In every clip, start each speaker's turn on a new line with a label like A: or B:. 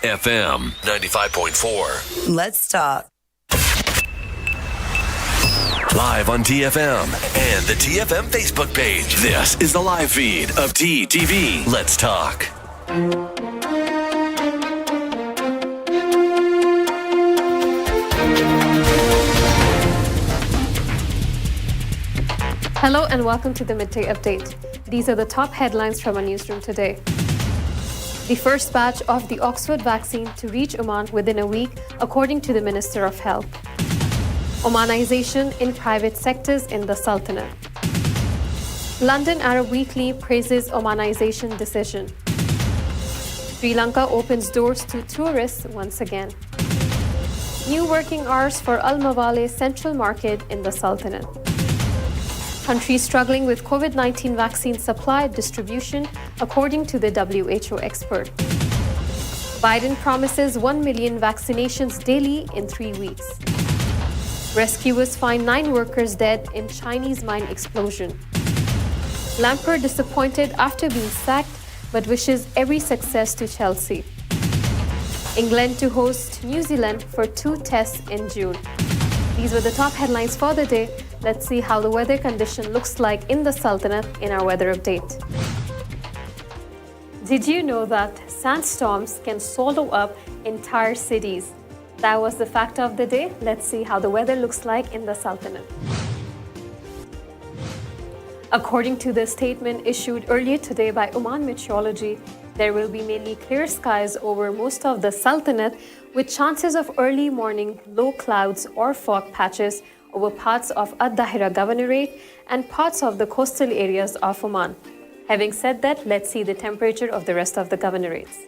A: FM 95.4.
B: Let's talk.
A: Live on TFM and the TFM Facebook page. This is the live feed of TTV. Let's talk.
C: Hello and welcome to the Midday Update. These are the top headlines from our newsroom today. The first batch of the Oxford vaccine to reach Oman within a week, according to the Minister of Health. Omanization in private sectors in the Sultanate. London Arab Weekly praises Omanization decision. Sri Lanka opens doors to tourists once again. New working hours for Al Mawale Central Market in the Sultanate. Countries struggling with COVID-19 vaccine supply distribution, according to the WHO expert. Biden promises 1 million vaccinations daily in 3 weeks. Rescuers find 9 workers dead in Chinese mine explosion. Lampard disappointed after being sacked, but wishes every success to Chelsea. England to host New Zealand for 2 tests in June. These were the top headlines for the day. Let's see how the weather condition looks like in the Sultanate in our weather update. Did you know that sandstorms can swallow up entire cities? That was the fact of the day. Let's see how the weather looks like in the Sultanate. According to the statement issued earlier today by Oman Meteorology, there will be mainly clear skies over most of the Sultanate, with chances of early morning low clouds or fog patches over parts of Ad-Dahira Governorate and parts of the coastal areas of Oman. Having said that, let's see the temperature of the rest of the governorates.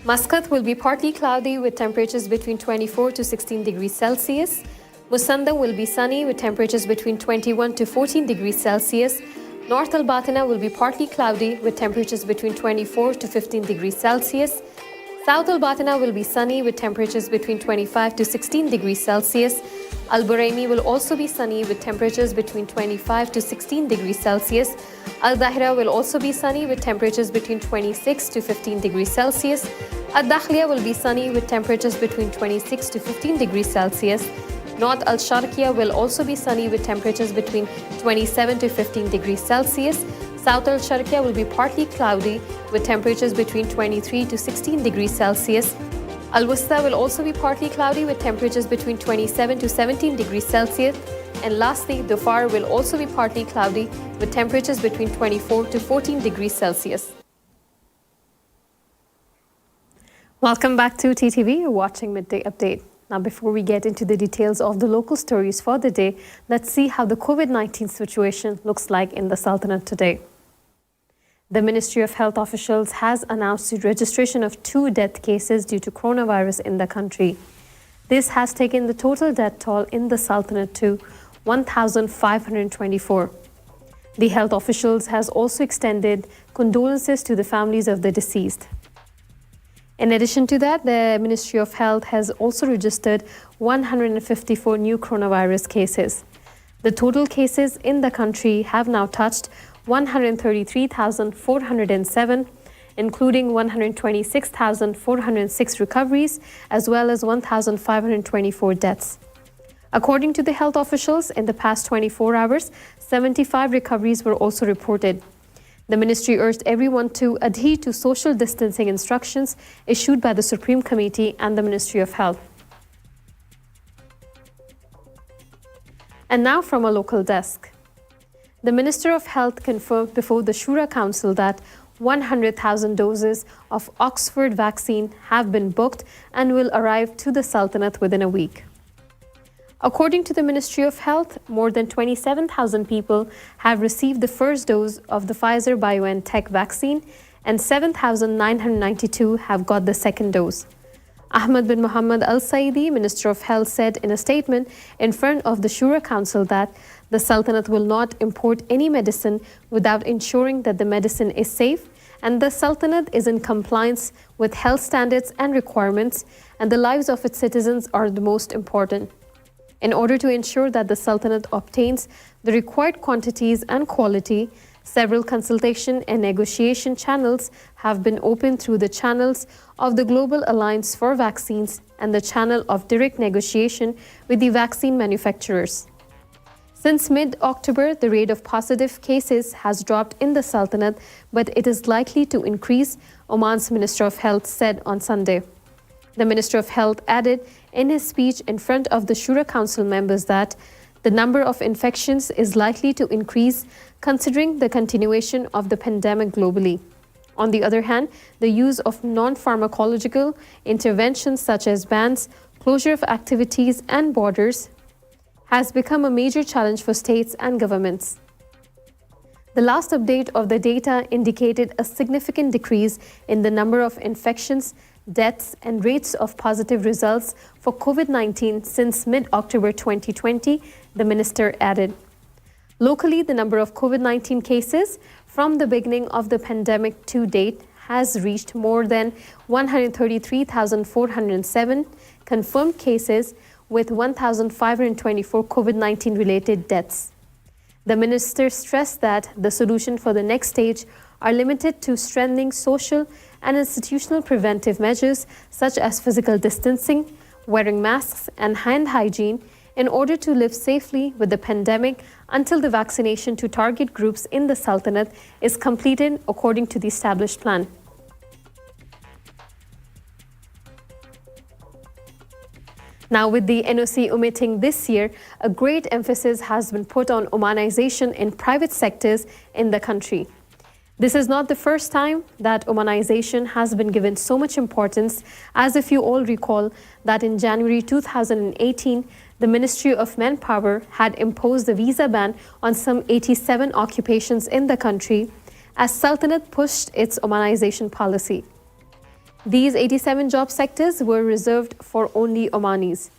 C: Muscat will be partly cloudy with temperatures between 24 to 16 degrees Celsius. Musandam will be sunny with temperatures between 21 to 14 degrees Celsius. North Al Batina will be partly cloudy with temperatures between 24 to 15 degrees Celsius. South Al Batina will be sunny with temperatures between 25 to 16 degrees Celsius. Al Buraimi will also be sunny with temperatures between 25 to 16 degrees Celsius. Al Dahira will also be sunny with temperatures between 26 to 15 degrees Celsius. Al Dakhliya will be sunny with temperatures between 26 to 15 degrees Celsius. North Al Sharqiya will also be sunny with temperatures between 27 to 15 degrees Celsius. South Al Sharqiya will be partly cloudy with temperatures between 23 to 16 degrees Celsius. Al Wusta will also be partly cloudy with temperatures between 27 to 17 degrees Celsius. And lastly, Dhofar will also be partly cloudy with temperatures between 24 to 14 degrees Celsius. Welcome back to TTV. You're watching Midday Update. Now, before we get into the details of the local stories for the day, let's see how the COVID-19 situation looks like in the Sultanate today. The Ministry of Health officials has announced the registration of 2 death cases due to coronavirus in the country. This has taken the total death toll in the Sultanate to 1,524. The health officials has also extended condolences to the families of the deceased. In addition to that, the Ministry of Health has also registered 154 new coronavirus cases. The total cases in the country have now touched 133,407, including 126,406 recoveries, as well as 1,524 deaths. According to the health officials, in the past 24 hours, 75 recoveries were also reported. The ministry urged everyone to adhere to social distancing instructions issued by the Supreme Committee and the Ministry of Health. And now from a local desk. The Minister of Health confirmed before the Shura Council that 100,000 doses of Oxford vaccine have been booked and will arrive to the Sultanate within a week. According to the Ministry of Health, more than 27,000 people have received the first dose of the Pfizer-BioNTech vaccine and 7,992 have got the second dose. Ahmed bin Mohammed Al Saidi, Minister of Health, said in a statement in front of the Shura Council that the Sultanate will not import any medicine without ensuring that the medicine is safe, and the Sultanate is in compliance with health standards and requirements, and the lives of its citizens are the most important. In order to ensure that the Sultanate obtains the required quantities and quality, Several consultation and negotiation channels have been opened through the channels of the Global Alliance for Vaccines and the channel of direct negotiation with the vaccine manufacturers. Since mid-October, the rate of positive cases has dropped in the Sultanate, but it is likely to increase, Oman's Minister of Health said on Sunday. The Minister of Health added in his speech in front of the Shura Council members that the number of infections is likely to increase considering the continuation of the pandemic globally. On the other hand, the use of non-pharmacological interventions such as bans, closure of activities and borders has become a major challenge for states and governments. The last update of the data indicated a significant decrease in the number of infections, deaths, and rates of positive results for COVID-19 since mid-October 2020, the minister added. Locally, the number of COVID-19 cases from the beginning of the pandemic to date has reached more than 133,407 confirmed cases, with 1,524 COVID-19 related deaths. The minister stressed that the solution for the next stage are limited to strengthening social and institutional preventive measures such as physical distancing, wearing masks, and hand hygiene in order to live safely with the pandemic until the vaccination to target groups in the Sultanate is completed according to the established plan. Now, with the NOC omitting this year, a great emphasis has been put on Omanization in private sectors in the country. This is not the first time that Omanization has been given so much importance, as if you all recall that in January 2018, the Ministry of Manpower had imposed a visa ban on some 87 occupations in the country as Sultanate pushed its Omanization policy. These 87 job sectors were reserved for only Omanis.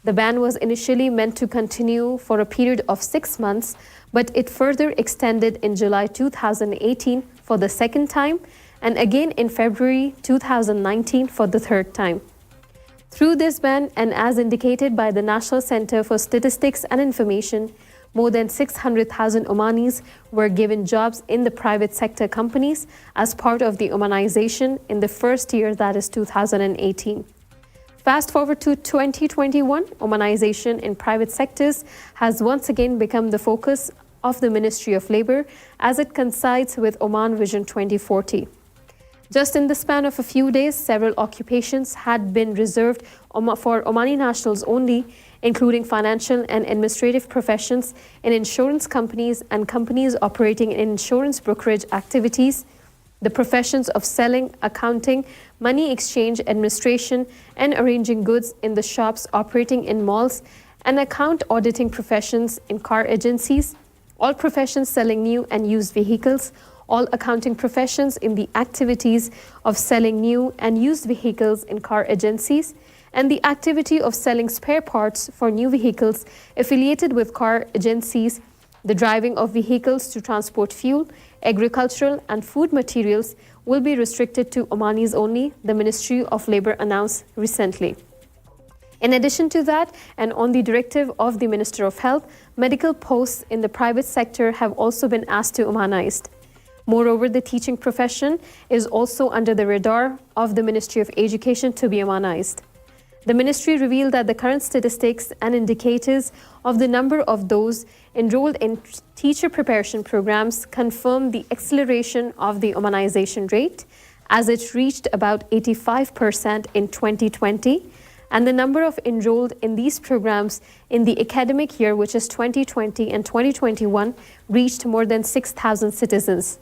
C: The ban was initially meant to continue for a period of 6 months, but it further extended in July 2018 for the second time and again in February 2019 for the third time. Through this ban, and as indicated by the National Center for Statistics and Information, more than 600,000 Omanis were given jobs in the private sector companies as part of the Omanization in the first year, that is 2018. Fast forward to 2021, Omanization in private sectors has once again become the focus of the Ministry of Labor as it coincides with Oman Vision 2040. Just in the span of a few days, several occupations had been reserved for Omani nationals only, including financial and administrative professions in insurance companies and companies operating in insurance brokerage activities, the professions of selling, accounting, money exchange, administration, and arranging goods in the shops operating in malls, and account auditing professions in car agencies, all professions selling new and used vehicles, all accounting professions in the activities of selling new and used vehicles in car agencies, and the activity of selling spare parts for new vehicles affiliated with car agencies, the driving of vehicles to transport fuel, agricultural and food materials will be restricted to Omanis only, the Ministry of Labor announced recently. In addition to that, and on the directive of the Minister of Health, medical posts in the private sector have also been asked to Omanized. Moreover, the teaching profession is also under the radar of the Ministry of Education to be Omanized. The ministry revealed that the current statistics and indicators of the number of those enrolled in teacher preparation programs confirm the acceleration of the Omanization rate, as it reached about 85% in 2020, and the number of enrolled in these programs in the academic year, which is 2020 and 2021, reached more than 6,000 citizens.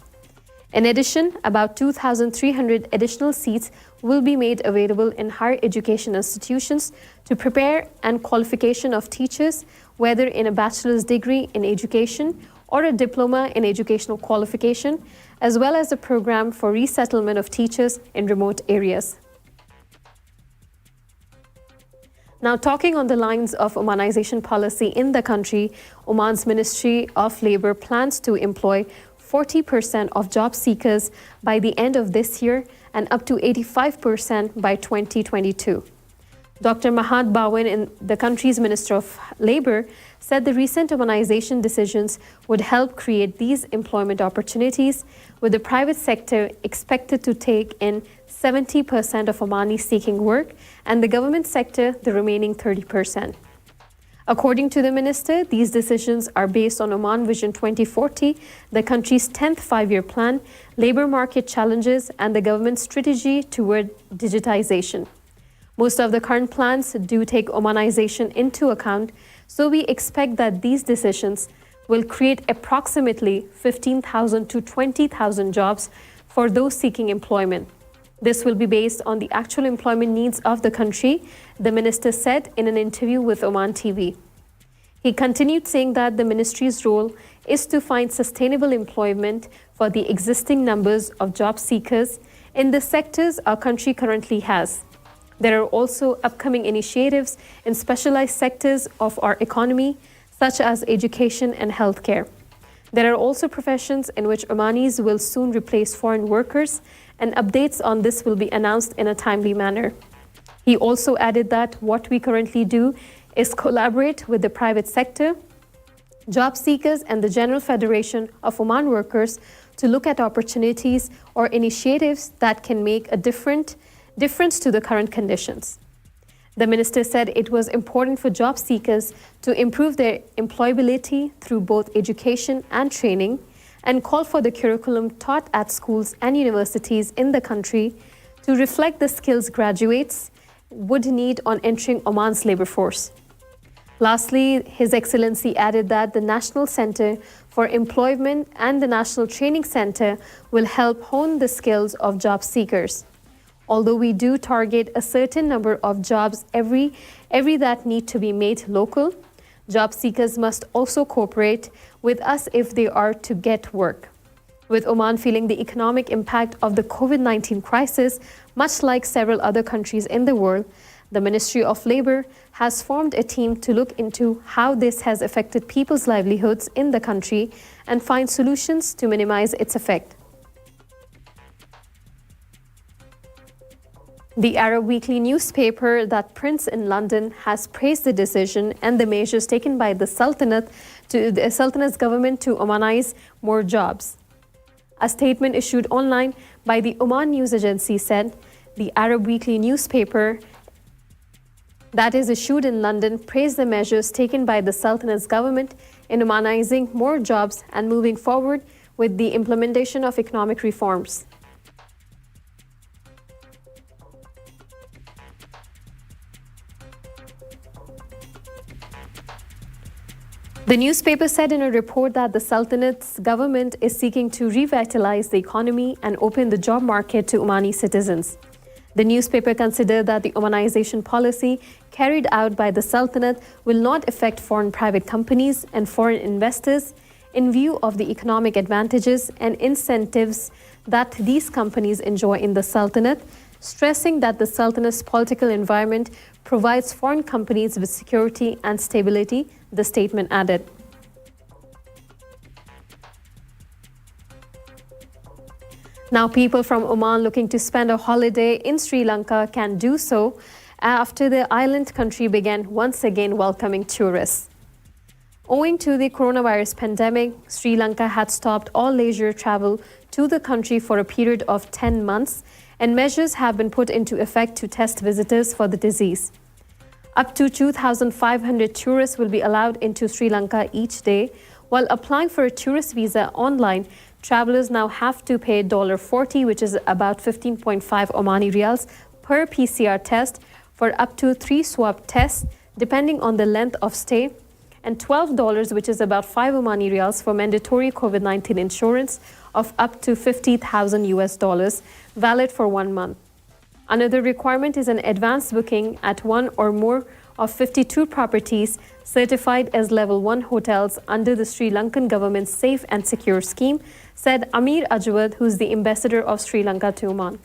C: In addition, about 2,300 additional seats will be made available in higher education institutions to prepare and qualification of teachers, whether in a bachelor's degree in education or a diploma in educational qualification, as well as a program for resettlement of teachers in remote areas. Now, talking on the lines of Omanization policy in the country, Oman's Ministry of Labor plans to employ 40% of job seekers by the end of this year and up to 85% by 2022. Dr. Mahat Bawan, the country's Minister of Labour, said the recent Omanization decisions would help create these employment opportunities, with the private sector expected to take in 70% of Omanis seeking work and the government sector the remaining 30%. According to the minister, these decisions are based on Oman Vision 2040, the country's 10th five-year plan, labour market challenges, and the government's strategy toward digitization. Most of the current plans do take Omanization into account, so we expect that these decisions will create approximately 15,000 to 20,000 jobs for those seeking employment. This will be based on the actual employment needs of the country, the minister said in an interview with Oman TV. He continued saying that the ministry's role is to find sustainable employment for the existing numbers of job seekers in the sectors our country currently has. There are also upcoming initiatives in specialized sectors of our economy, such as education and healthcare. There are also professions in which Omanis will soon replace foreign workers, and updates on this will be announced in a timely manner. He also added that what we currently do is collaborate with the private sector, job seekers, and the General Federation of Oman Workers to look at opportunities or initiatives that can make a difference to the current conditions. The minister said it was important for job seekers to improve their employability through both education and training, and called for the curriculum taught at schools and universities in the country to reflect the skills graduates would need on entering Oman's labor force. Lastly, His Excellency added that the National Center for Employment and the National Training Center will help hone the skills of job seekers. Although we do target a certain number of jobs every that need to be made local, job seekers must also cooperate with us if they are to get work. With Oman feeling the economic impact of the COVID-19 crisis, much like several other countries in the world, the Ministry of Labour has formed a team to look into how this has affected people's livelihoods in the country and find solutions to minimize its effect. The Arab Weekly newspaper that prints in London has praised the decision and the measures taken by the Sultanate's government to Omanize more jobs. A statement issued online by the Oman News Agency said the Arab Weekly newspaper that is issued in London praised the measures taken by the Sultanate's government in Omanizing more jobs and moving forward with the implementation of economic reforms. The newspaper said in a report that the Sultanate's government is seeking to revitalize the economy and open the job market to Omani citizens. The newspaper considered that the Omanization policy carried out by the Sultanate will not affect foreign private companies and foreign investors in view of the economic advantages and incentives that these companies enjoy in the Sultanate, stressing that the Sultanate's political environment provides foreign companies with security and stability, the statement added. Now, people from Oman looking to spend a holiday in Sri Lanka can do so after the island country began once again welcoming tourists. Owing to the coronavirus pandemic, Sri Lanka had stopped all leisure travel to the country for a period of 10 months, and measures have been put into effect to test visitors for the disease. Up to 2,500 tourists will be allowed into Sri Lanka each day. While applying for a tourist visa online, travelers now have to pay $40, which is about 15.5 Omani riyals per PCR test for up to 3 swab tests, depending on the length of stay, and $12, which is about 5 Omani riyals for mandatory COVID-19 insurance of up to $50,000, valid for 1 month. Another requirement is an advance booking at one or more of 52 properties certified as Level 1 hotels under the Sri Lankan government's Safe and Secure scheme, said Amir Ajwad, who's the ambassador of Sri Lanka to Oman.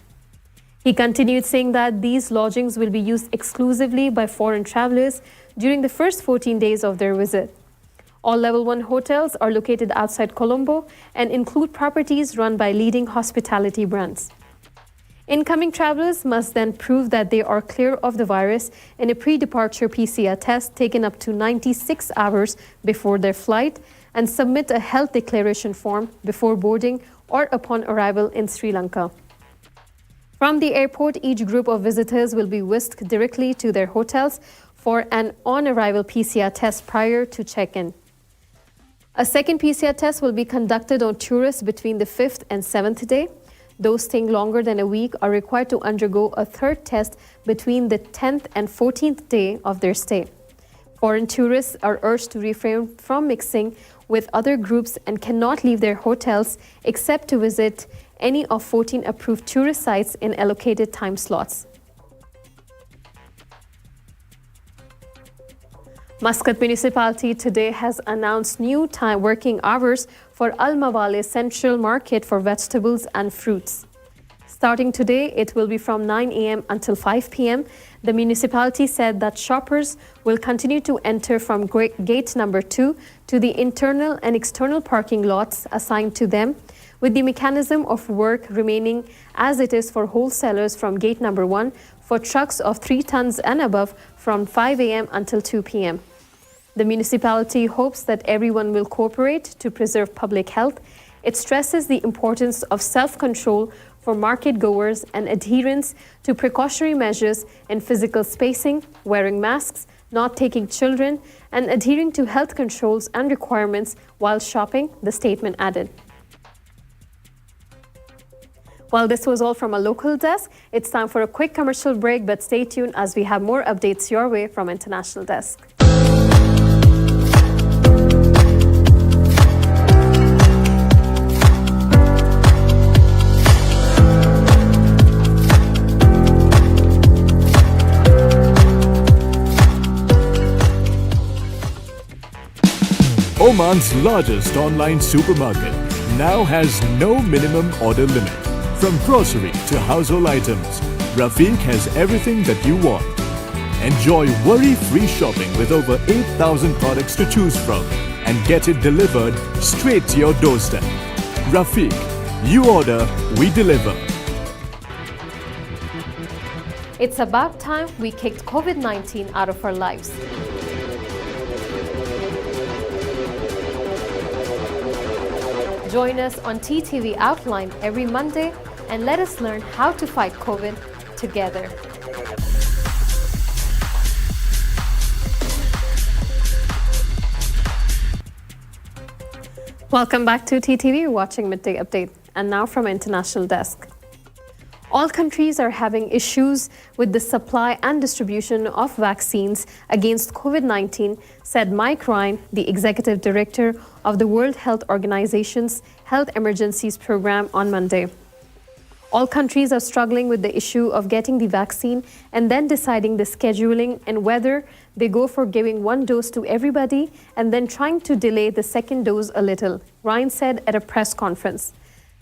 C: He continued saying that these lodgings will be used exclusively by foreign travelers during the first 14 days of their visit. All Level 1 hotels are located outside Colombo and include properties run by leading hospitality brands. Incoming travelers must then prove that they are clear of the virus in a pre-departure PCR test taken up to 96 hours before their flight and submit a health declaration form before boarding or upon arrival in Sri Lanka. From the airport, each group of visitors will be whisked directly to their hotels for an on-arrival PCR test prior to check-in. A second PCR test will be conducted on tourists between the 5th and 7th day. Those staying longer than a week are required to undergo a third test between the 10th and 14th day of their stay. Foreign tourists are urged to refrain from mixing with other groups and cannot leave their hotels except to visit any of 14 approved tourist sites in allocated time slots. Muscat Municipality today has announced new time working hours for Al Mawale Central Market for vegetables and fruits. Starting today, it will be from 9 a.m. until 5 p.m. The municipality said that shoppers will continue to enter from gate number 2 to the internal and external parking lots assigned to them, with the mechanism of work remaining as it is for wholesalers from gate number 1 for trucks of 3 tons and above from 5 a.m. until 2 p.m. The municipality hopes that everyone will cooperate to preserve public health. It stresses the importance of self-control for market goers and adherence to precautionary measures in physical spacing, wearing masks, not taking children, and adhering to health controls and requirements while shopping, the statement added. Well, this was all from a local desk. It's time for a quick commercial break, but stay tuned as we have more updates your way from International Desk.
B: Oman's largest online supermarket now has no minimum order limit. From grocery to household items, Rafiq has everything that you want. Enjoy worry-free shopping with over 8,000 products to choose from and get it delivered straight to your doorstep. Rafiq, you order, we deliver.
C: It's about time we kicked COVID-19 out of our lives. Join us on TTV Outline every Monday and let us learn how to fight COVID together. Welcome back to TTV. You're watching Midday Update. And now from International Desk. All countries are having issues with the supply and distribution of vaccines against COVID-19, said Mike Ryan, the executive director of the World Health Organization's Health Emergencies Program, on Monday. All countries are struggling with the issue of getting the vaccine and then deciding the scheduling and whether they go for giving one dose to everybody and then trying to delay the second dose a little, Ryan said at a press conference.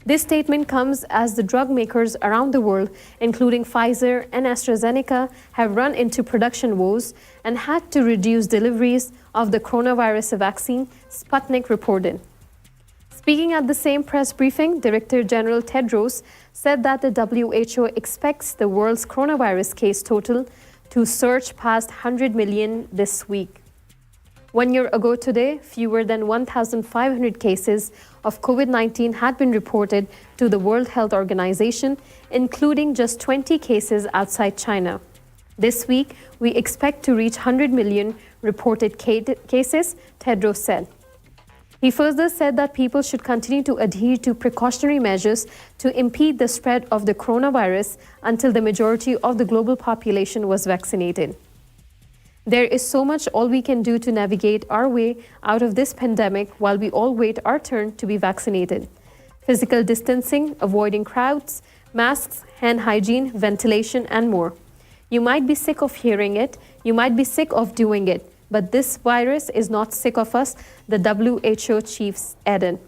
C: This statement comes as the drug makers around the world, including Pfizer and AstraZeneca, have run into production woes and had to reduce deliveries of the coronavirus vaccine, Sputnik reported. Speaking at the same press briefing, Director General Tedros said that the WHO expects the world's coronavirus case total to surge past 100 million this week. 1 year ago today, fewer than 1,500 cases of COVID-19 had been reported to the World Health Organization, including just 20 cases outside China. This week, we expect to reach 100 million reported cases, Tedros said. He further said that people should continue to adhere to precautionary measures to impede the spread of the coronavirus until the majority of the global population was vaccinated. There is so much all we can do to navigate our way out of this pandemic while we all wait our turn to be vaccinated. Physical distancing, avoiding crowds, masks, hand hygiene, ventilation, and more. You might be sick of hearing it, you might be sick of doing it, but this virus is not sick of us, the WHO chief added.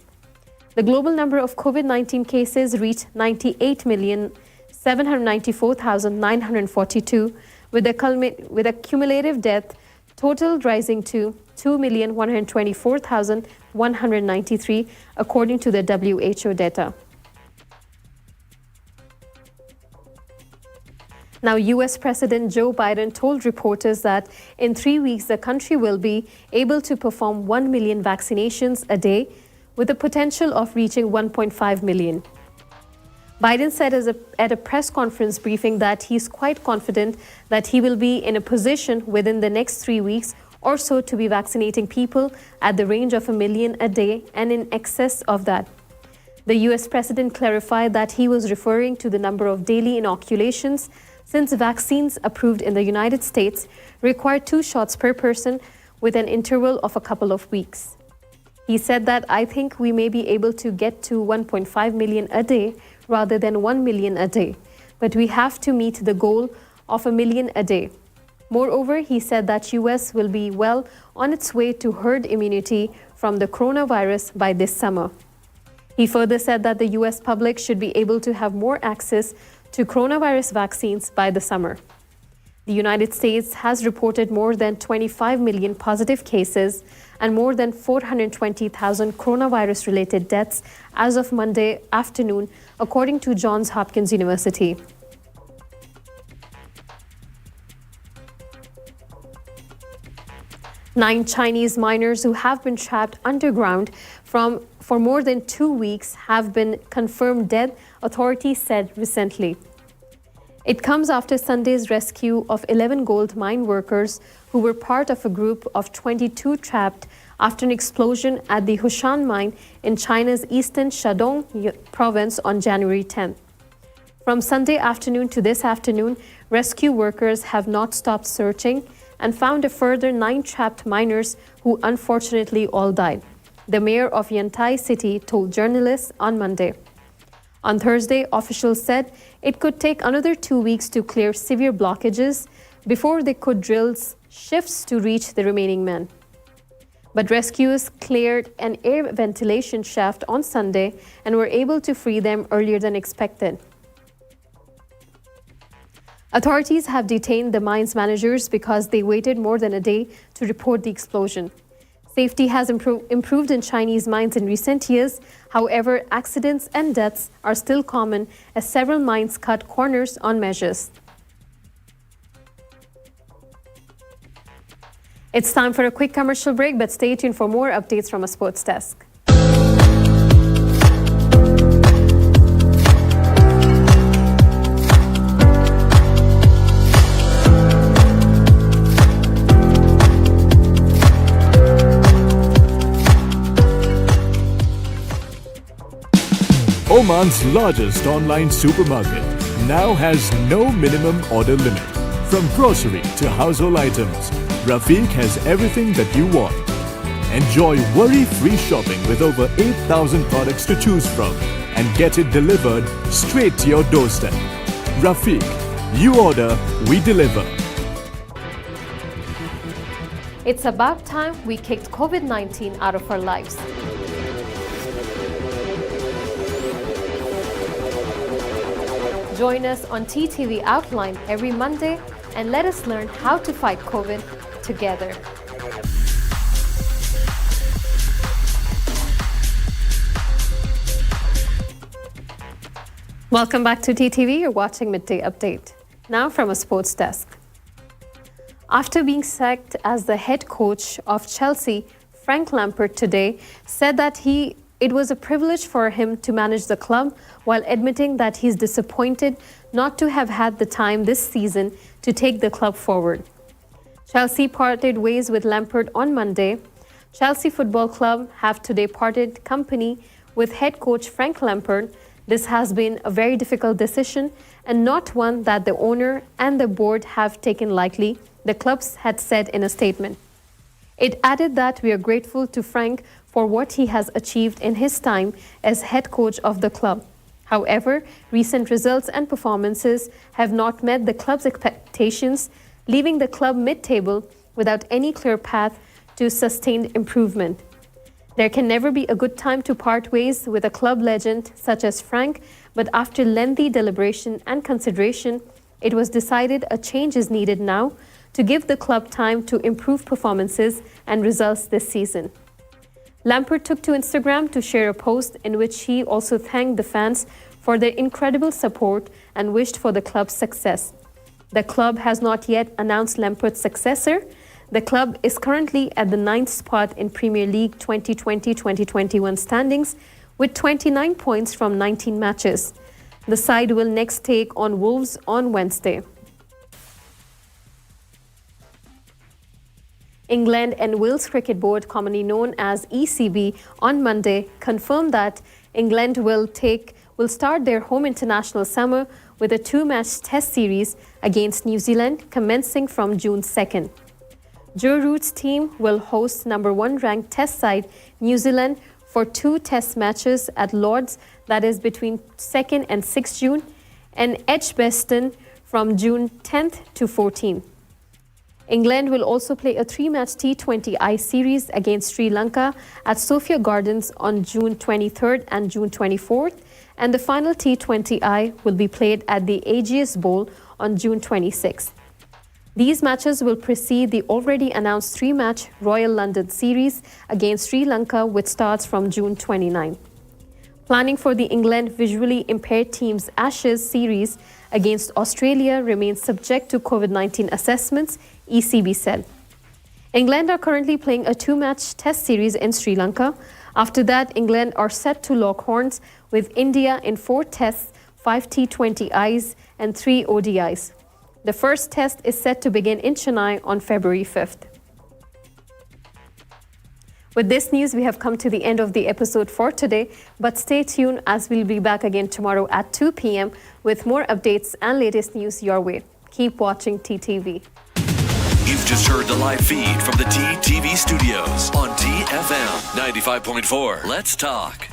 C: The global number of COVID-19 cases reached 98,794,942, with a cumulative death total rising to 2,124,193, according to the WHO data. Now, US President Joe Biden told reporters that in 3 weeks, the country will be able to perform 1 million vaccinations a day with the potential of reaching 1.5 million. Biden said at a press conference briefing that he's quite confident that he will be in a position within the next 3 weeks or so to be vaccinating people at the range of 1 million a day and in excess of that. The US president clarified that he was referring to the number of daily inoculations since vaccines approved in the United States require 2 shots per person with an interval of a couple of weeks. He said that I think we may be able to get to 1.5 million a day rather than 1 million a day, but we have to meet the goal of 1 million a day. Moreover, he said that US will be well on its way to herd immunity from the coronavirus by this summer. He further said that the US public should be able to have more access to coronavirus vaccines by the summer. The United States has reported more than 25 million positive cases and more than 420,000 coronavirus-related deaths as of Monday afternoon, according to Johns Hopkins University. Nine Chinese miners who have been trapped underground for more than 2 weeks have been confirmed dead, authorities said recently. It comes after Sunday's rescue of 11 gold mine workers who were part of a group of 22 trapped after an explosion at the Hushan mine in China's eastern Shandong province on January 10th. From Sunday afternoon to this afternoon, rescue workers have not stopped searching and found a further 9 trapped miners who unfortunately all died, the mayor of Yantai City told journalists on Monday. On Thursday, officials said it could take another 2 weeks to clear severe blockages before they could drill shifts to reach the remaining men. But rescuers cleared an air ventilation shaft on Sunday and were able to free them earlier than expected. Authorities have detained the mine's managers because they waited more than a day to report the explosion. Safety has improved in Chinese mines in recent years. However, accidents and deaths are still common as several mines cut corners on measures. It's time for a quick commercial break, but stay tuned for more updates from a sports desk.
B: Oman's largest online supermarket now has no minimum order limit. From grocery to household items, Rafiq has everything that you want. Enjoy worry-free shopping with over 8,000 products to choose from and get it delivered straight to your doorstep. Rafiq, you order, we deliver.
C: It's about time we kicked COVID-19 out of our lives. Join us on TTV Outline every Monday and let us learn how to fight COVID together. Welcome back to TTV. You're watching Midday Update. Now from a sports desk. After being sacked as the head coach of Chelsea, Frank Lampard today said that it was a privilege for him to manage the club, while admitting that he's disappointed not to have had the time this season to take the club forward. Chelsea parted ways with Lampard on Monday. Chelsea Football Club have today parted company with head coach Frank Lampard. This has been a very difficult decision and not one that the owner and the board have taken lightly, the clubs had said in a statement. It added that we are grateful to Frank for what he has achieved in his time as head coach of the club. However, recent results and performances have not met the club's expectations, leaving the club mid-table without any clear path to sustained improvement. There can never be a good time to part ways with a club legend such as Frank, but after lengthy deliberation and consideration, it was decided a change is needed now to give the club time to improve performances and results this season. Lampard took to Instagram to share a post in which he also thanked the fans for their incredible support and wished for the club's success. The club has not yet announced Lampard's successor. The club is currently at the 9th spot in Premier League 2020-2021 standings with 29 points from 19 matches. The side will next take on Wolves on Wednesday. England and Wales Cricket Board, commonly known as ECB, on Monday confirmed that England will start their home international summer with a two-match test series against New Zealand commencing from June 2nd. Joe Root's team will host number 1 ranked test side New Zealand for 2 test matches at Lord's, that is between 2nd and 6th June, and Edgbaston from June 10th to 14th. England will also play a 3-match T20I series against Sri Lanka at Sophia Gardens on June 23rd and June 24th, and the final T20I will be played at the Ageas Bowl on June 26th. These matches will precede the already announced 3-match Royal London series against Sri Lanka, which starts from June 29. Planning for the England visually impaired team's Ashes series against Australia remains subject to COVID-19 assessments, ECB said. England are currently playing a 2-match test series in Sri Lanka. After that, England are set to lock horns with India in 4 tests, 5 T20Is and 3 ODIs. The first test is set to begin in Chennai on February 5th. With this news, we have come to the end of the episode for today, but stay tuned as we'll be back again tomorrow at 2 p.m. with more updates and latest news your way. Keep watching TTV.
A: You've just heard the live feed from the TTV studios on TFM 95.4. Let's talk.